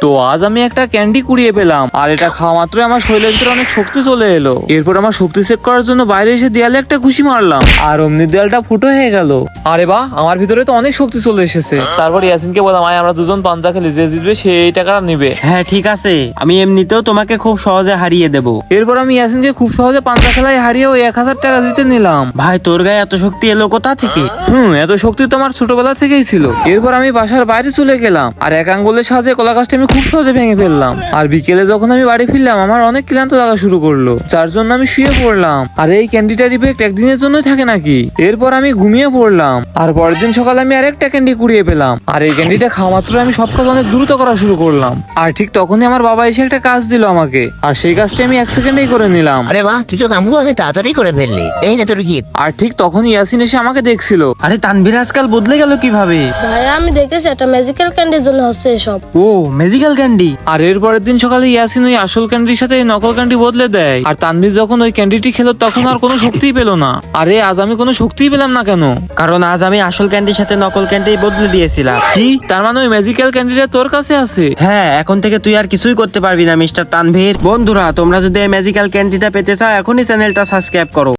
তো আজ আমি একটা ক্যান্ডি কুড়িয়ে পেলাম, আর এটা খাওয়া মাত্রই আমার শরীরের ভিতরে অনেক শক্তি চলে এলো। এরপর আমার শক্তি চেক করার জন্য বাইরে এসে দেয়ালে একটা ঘুষি মারলাম, আর অমনি দেয়ালটা ফুটো হয়ে গেল। আরে বাহ, আমার ভিতরে তো অনেক শক্তি চলে এসেছে। তারপর ইয়াসিনকে বললাম, আয় আমরা দুজন পাঞ্জা খেলি, যে জিতবে সেই টাকা নিবে। হ্যাঁ ঠিক আছে, আমি এমনিতেও তোমাকে খুব সহজে হারিয়ে দেব। এরপর আমি ইয়াসিনকে খুব সহজে পাঞ্জা খেলায় হারিয়ে ওই 1000 টাকা জিতে নিলাম। ভাই তোর গায়ে এত শক্তি এলো কোথা থেকে? এত শক্তি তো আমার ছোটবেলা থেকেই ছিল। এরপর আমি বাসার বাইরে চলে গেলাম, আর এক আঙ্গুলের সাহায্যে কলা গাছটা আমি খুব সহজে ভেঙে ফেললাম। আর বিকেলে যখন আমি বাড়ি ফিরলাম, আমার অনেক ক্লান্ত লাগা শুরু করলো, যার জন্য আমি শুয়ে পড়লাম। আর এই ক্যান্ডিটার ইফেক্ট একদিনের জন্যই থাকে নাকি? এরপর আমি ঘুমিয়ে পড়লাম, আর পরের দিন সকালে আমি আরেকটা ক্যান্ডি কুড়িয়ে পেলাম। আর এই ক্যান্ডিটা খাওয়া মাত্র আমি সব কাজ অনেক দ্রুত করা শুরু করলাম। আর ঠিক তখনই আমার বাবা এসে একটা কাজ দিল আমাকে, আর সেই কাজটা আমি 1 সেকেন্ডেই করে নিলাম। আরে বাহ, তুই তো কামগুলো অনেক তাড়াতাড়ি করে ফেললি। এই না তোর গিফট। আর ঠিক তখনই ইয়াসিন এসে আমাকে দেখছিল। আরে তানভীর আজকাল বদলে গেল কিভাবে? ভাইয়া আমি দেখেছি একটা ম্যাজিক্যাল ক্যান্ডির জন্য হচ্ছে এসব। ও ম্যাজিক্যাল ক্যান্ডি। আর এর পরের দিন সকালে ইয়াসিন ওই আসল ক্যান্ডির সাথে এই নকল ক্যান্ডি বদলে দেয়। আর তানভীর যখন ওই ক্যান্ডিটি খেলো তখন আর কোনো শক্তিই পেল না। আরে আজ আমি কোনো শক্তিই পেলাম না কেন? কারণ আজ আমি আসল ক্যান্ডির সাথে নকল ক্যান্ডি বদলে দিয়েছিলাম। কি, তার মানে ওই ম্যাজিক্যাল ক্যান্ডিটা তোর কাছে আছে? হ্যাঁ, এখন থেকে তুই আর কিছুই করতে পারবি না মিস্টার তানভীর। বন্ধুরা, তোমরা যদি এই ম্যাজিক্যাল ক্যান্ডিটা পেতে চাও, এখনই চ্যানেলটা সাবস্ক্রাইব করো।